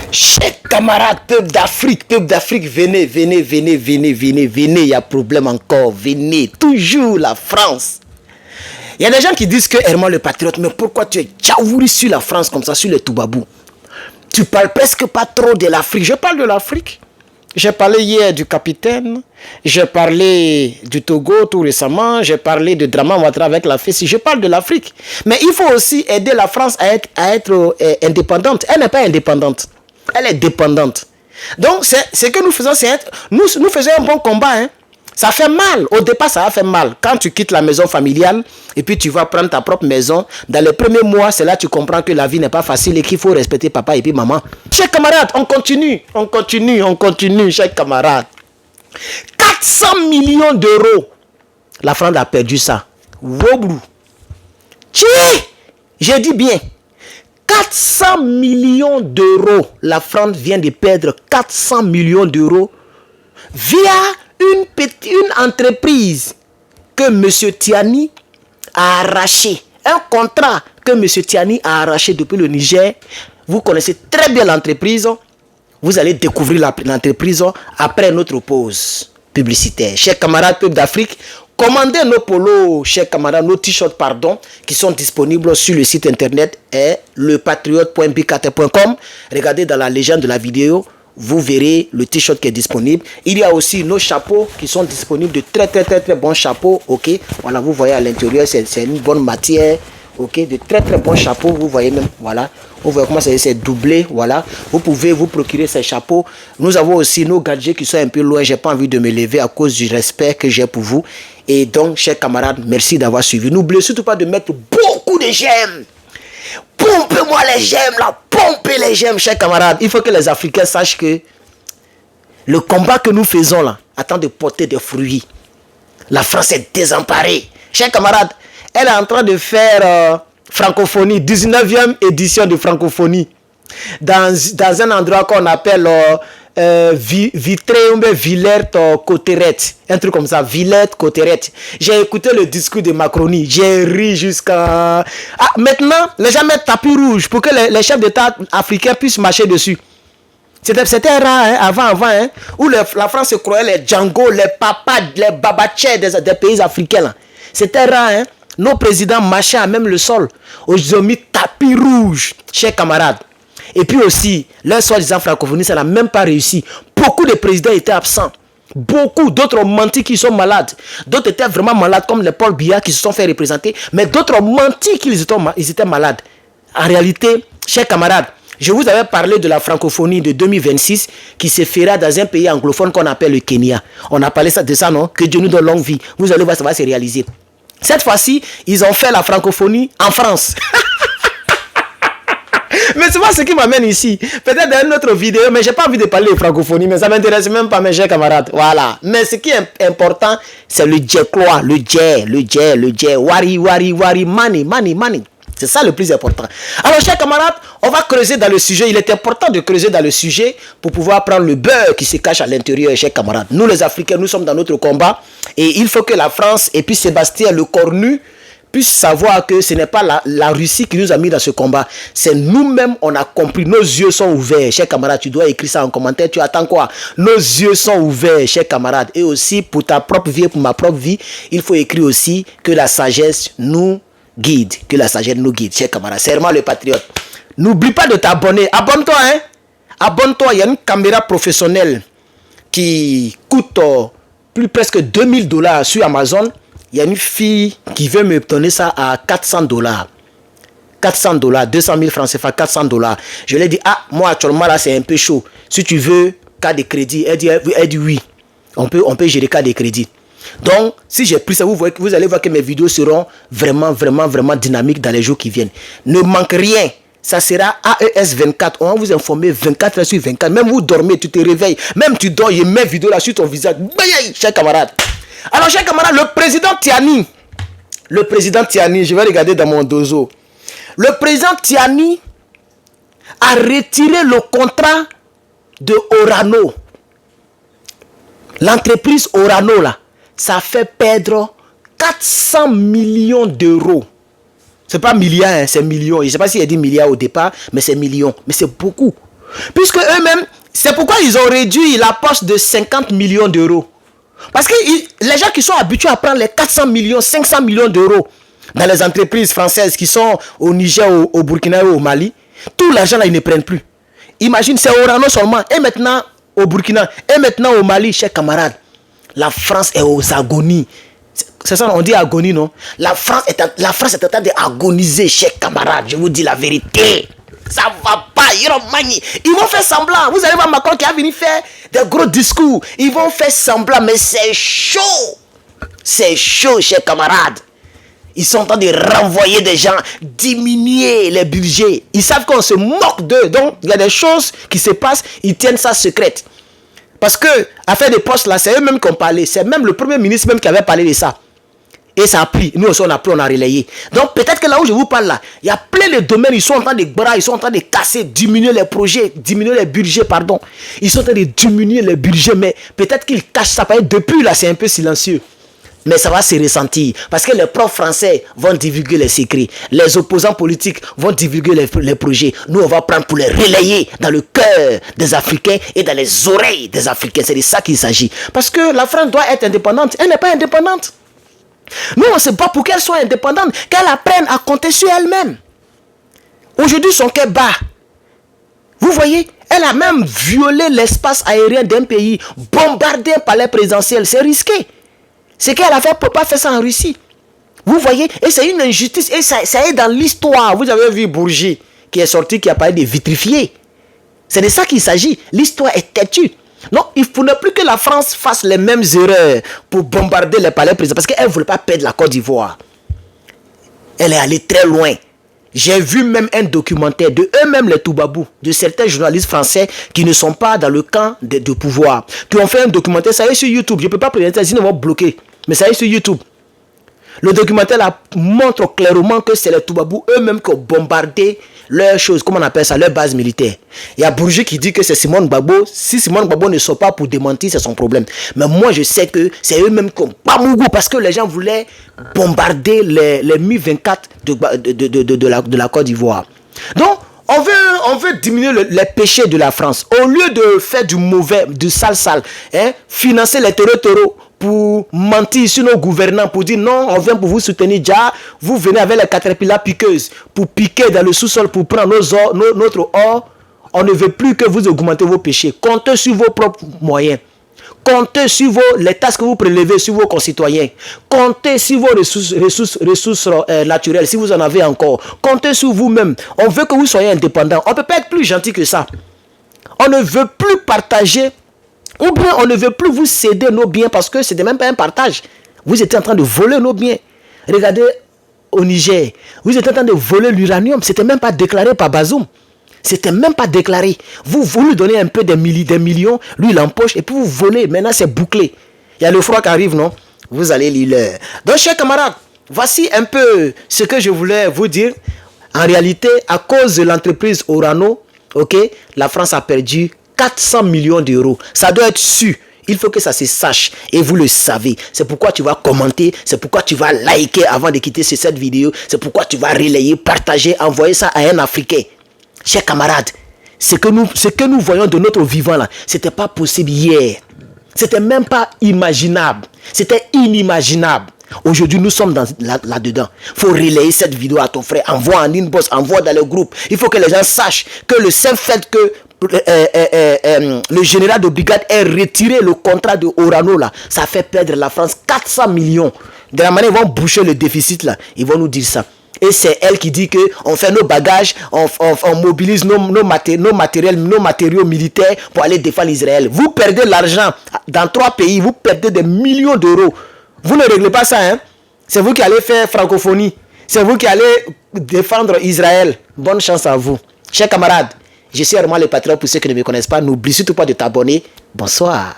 Chers camarades, peuple d'Afrique, venez, il y a problème encore, venez, toujours la France. Il y a des gens qui disent que Herman le patriote, mais pourquoi tu es tchaouri sur la France comme ça, sur les Toubabou? Tu parles presque pas trop de l'Afrique. Je parle de l'Afrique. J'ai parlé hier du capitaine, j'ai parlé du Togo tout récemment, j'ai parlé de Draman Ouattara avec la Fessi. Je parle de l'Afrique. Mais il faut aussi aider la France à être indépendante. Elle n'est pas indépendante. Elle est dépendante. Donc, ce que nous faisons, c'est nous faisons un bon combat. Hein. Ça fait mal. Au départ, ça a fait mal. Quand tu quittes la maison familiale et puis tu vas prendre ta propre maison, dans les premiers mois, c'est là que tu comprends que la vie n'est pas facile et qu'il faut respecter papa et puis maman. Chers camarades, on continue, chers camarades. 400 millions d'euros. La France a perdu ça. Wobrou. J'ai dit bien. 400 millions d'euros. La France vient de perdre 400 millions d'euros via une entreprise que M. Tiani a arraché. Un contrat que M. Tiani a arraché depuis le Niger. Vous connaissez très bien l'entreprise. Vous allez découvrir l'entreprise après notre pause publicitaire. Chers camarades peuple d'Afrique, commandez nos polos, chers camarades, nos t-shirts, pardon, qui sont disponibles sur le site internet lepatriote.bikate.com. Regardez dans la légende de la vidéo. Vous verrez le t-shirt qui est disponible. Il y a aussi nos chapeaux qui sont disponibles, de très bons chapeaux. Ok, voilà, vous voyez à l'intérieur, c'est une bonne matière. Ok, de très bons chapeaux. Vous voyez même, voilà. Vous voyez comment c'est doublé, voilà. Vous pouvez vous procurer ces chapeaux. Nous avons aussi nos gadgets qui sont un peu loin. J'ai pas envie de me lever à cause du respect que j'ai pour vous. Et donc, chers camarades, merci d'avoir suivi. N'oubliez surtout pas de mettre beaucoup de j'aime. Pompez-moi les j'aime là, pompez les j'aime, chers camarades. Il faut que les Africains sachent que le combat que nous faisons là attend de porter des fruits. La France est désemparée. Chers camarades, elle est en train de faire francophonie, 19e édition de francophonie. Dans un endroit qu'on appelle Villers-Cotterêts, un truc comme ça, Villers-Cotterêts. J'ai écouté le discours de Macronie, j'ai ri jusqu'à... maintenant, les gens mettent tapis rouge pour que les chefs d'État africains puissent marcher dessus. C'était rare, hein, avant, hein, où la France se croyait les Django, les papas, les babachers des pays africains. Là. C'était rare, hein. Nos présidents marchaient à même le sol. Ils ont mis tapis rouge, chers camarades. Et puis aussi, leur soi-disant francophonie, ça n'a même pas réussi. Beaucoup de présidents étaient absents. Beaucoup d'autres ont menti qu'ils sont malades. D'autres étaient vraiment malades, comme les Paul Biya qui se sont fait représenter. Mais d'autres ont menti qu'ils étaient malades. En réalité, chers camarades, je vous avais parlé de la francophonie de 2026 qui se fera dans un pays anglophone qu'on appelle le Kenya. On a parlé de ça, non? Que Dieu nous donne longue vie. Vous allez voir, ça va se réaliser. Cette fois-ci, ils ont fait la francophonie en France. Mais c'est pas ce qui m'amène ici. Peut-être dans une autre vidéo, mais j'ai pas envie de parler de francophonie, mais ça m'intéresse même pas, mes chers camarades. Voilà. Mais ce qui est important, c'est le djeklois, le djé, wari, money. C'est ça le plus important. Alors, chers camarades, on va creuser dans le sujet. Il est important de creuser dans le sujet pour pouvoir prendre le beurre qui se cache à l'intérieur, chers camarades. Nous, les Africains, nous sommes dans notre combat. Et il faut que la France et puis Sébastien le Cornu puissent savoir que ce n'est pas la Russie qui nous a mis dans ce combat. C'est nous-mêmes, on a compris. Nos yeux sont ouverts. Chers camarades, tu dois écrire ça en commentaire. Tu attends quoi? Nos yeux sont ouverts, chers camarades. Et aussi, pour ta propre vie et pour ma propre vie, il faut écrire aussi que la sagesse nous guide. Que la sagesse nous guide, chers camarades. C'est vraiment le patriote. N'oublie pas de t'abonner. Abonne-toi, hein. Abonne-toi. Il y a une caméra professionnelle qui coûte presque $2000 sur Amazon. Il y a une fille qui veut me donner ça à $400. $400, 200 000 francs CFA, $400. Je lui ai dit, moi actuellement là c'est un peu chaud. Si tu veux carte de crédit, elle dit oui. On peut gérer carte de crédit. Donc, si j'ai pris ça, vous allez voir que mes vidéos seront vraiment dynamiques dans les jours qui viennent. Ne manque rien. Ça sera AES 24. On va vous informer 24 heures sur 24. Même vous dormez, tu te réveilles. Même tu dors, je mets vidéo là sur ton visage. Chers camarades. Alors, chers camarades, le président Tiani, je vais regarder dans mon dozo. Le président Tiani a retiré le contrat de Orano. L'entreprise Orano, là, ça fait perdre 400 millions d'euros. C'est pas milliards, hein, c'est millions. Je ne sais pas s'il a dit milliards au départ, mais c'est millions. Mais c'est beaucoup. Puisque eux-mêmes, c'est pourquoi ils ont réduit la poste de 50 millions d'euros. Parce que les gens qui sont habitués à prendre les 400 millions, 500 millions d'euros dans les entreprises françaises qui sont au Niger, au Burkina et au Mali, tout l'argent là, ils ne prennent plus. Imagine, c'est Orano seulement. Et maintenant au Burkina, et maintenant au Mali, chers camarades. La France est aux agonies. C'est ça, on dit agonie, non? La France est en train d'agoniser, chers camarades. Je vous dis la vérité. Ça va pas, ils vont faire semblant. Vous allez voir Macron qui a venu faire des gros discours. Ils vont faire semblant, mais c'est chaud. C'est chaud, chers camarades. Ils sont en train de renvoyer des gens, diminuer les budgets. Ils savent qu'on se moque d'eux. Donc, il y a des choses qui se passent, ils tiennent ça secrète. Parce que, affaire des postes là, c'est eux-mêmes qui ont parlé. C'est même le premier ministre même qui avait parlé de ça. Et ça a pris. Nous aussi, on a pris, on a relayé. Donc, peut-être que là où je vous parle là, il y a plein de domaines, ils sont en train de ils sont en train de casser, diminuer les projets, diminuer les budgets, pardon. Ils sont en train de diminuer les budgets, mais peut-être qu'ils cachent ça. Depuis là, c'est un peu silencieux. Mais ça va se ressentir. Parce que les profs français vont divulguer les secrets. Les opposants politiques vont divulguer les projets. Nous, on va prendre pour les relayer dans le cœur des Africains et dans les oreilles des Africains. C'est de ça qu'il s'agit. Parce que la France doit être indépendante. Elle n'est pas indépendante. Nous, on se bat pour qu'elle soit indépendante, qu'elle apprenne à compter sur elle-même. Aujourd'hui, son cœur bat. Vous voyez, elle a même violé l'espace aérien d'un pays, bombardé un palais présidentiel. C'est risqué. Ce qu'elle a fait, ne peut pas faire ça en Russie. Vous voyez, et c'est une injustice, et ça est dans l'histoire. Vous avez vu Bourgi, qui est sorti, qui a parlé de vitrifier. C'est de ça qu'il s'agit. L'histoire est têtue. Non, il ne faudrait plus que la France fasse les mêmes erreurs pour bombarder les palais présidentiels. Parce qu'elle ne voulait pas perdre la Côte d'Ivoire. Elle est allée très loin. J'ai vu même un documentaire de eux-mêmes les Toubabous, de certains journalistes français qui ne sont pas dans le camp de pouvoir, qui ont fait un documentaire, ça y est sur YouTube. Je ne peux pas présenter, sinon ils vont bloquer. Mais ça y est sur YouTube. Le documentaire là montre clairement que c'est les Toubabous eux-mêmes qui ont bombardé leurs choses, comment on appelle ça, leur base militaire. Il y a Bourgi qui dit que c'est Simone Gbagbo. Si Simone Gbagbo ne sort pas pour démentir, c'est son problème. Mais moi, je sais que c'est eux-mêmes qui ont pas mon goût parce que les gens voulaient bombarder les Mi-24 de la Côte d'Ivoire. Donc, on veut diminuer les péchés de la France. Au lieu de faire du mauvais, du sale, financer les terreaux pour mentir sur nos gouvernants, pour dire non, on vient pour vous soutenir déjà, vous venez avec les caterpillars piqueuses pour piquer dans le sous-sol pour prendre notre or. On ne veut plus que vous augmentez vos péchés. Comptez sur vos propres moyens. Comptez sur les taxes que vous prélevez sur vos concitoyens. Comptez sur vos ressources naturelles, si vous en avez encore. Comptez sur vous-même. On veut que vous soyez indépendants. On ne peut pas être plus gentil que ça. On ne veut plus partager. Ou bien on ne veut plus vous céder nos biens parce que ce n'était même pas un partage. Vous étiez en train de voler nos biens. Regardez au Niger. Vous étiez en train de voler l'uranium. Ce n'était même pas déclaré par Bazoum. C'était même pas déclaré. Vous lui donnez un peu des millions, lui il empoche et puis vous volez. Maintenant c'est bouclé. Il y a le froid qui arrive, non? Vous allez lire. Donc chers camarades, voici un peu ce que je voulais vous dire. En réalité, à cause de l'entreprise Orano, la France a perdu 400 millions d'euros. Ça doit être sûr. Il faut que ça se sache et vous le savez. C'est pourquoi tu vas commenter, c'est pourquoi tu vas liker avant de quitter cette vidéo. C'est pourquoi tu vas relayer, partager, envoyer ça à un Africain. Chers camarades, ce que nous voyons de notre vivant là, c'était pas possible hier. C'était même pas imaginable. C'était inimaginable. Aujourd'hui, nous sommes là-dedans. Il faut relayer cette vidéo à ton frère. Envoie en inbox, envoie dans le groupe. Il faut que les gens sachent que le simple fait que le général de brigade ait retiré le contrat de Orano là, ça fait perdre la France 400 millions. De la manière ils vont boucher le déficit là, ils vont nous dire ça. Et c'est elle qui dit que on fait nos bagages, on mobilise nos matériaux militaires pour aller défendre Israël. Vous perdez l'argent dans 3 pays, vous perdez des millions d'euros. Vous ne réglez pas ça, hein? C'est vous qui allez faire francophonie. C'est vous qui allez défendre Israël. Bonne chance à vous. Chers camarades, je suis vraiment le patron pour ceux qui ne me connaissent pas. N'oublie surtout pas de t'abonner. Bonsoir.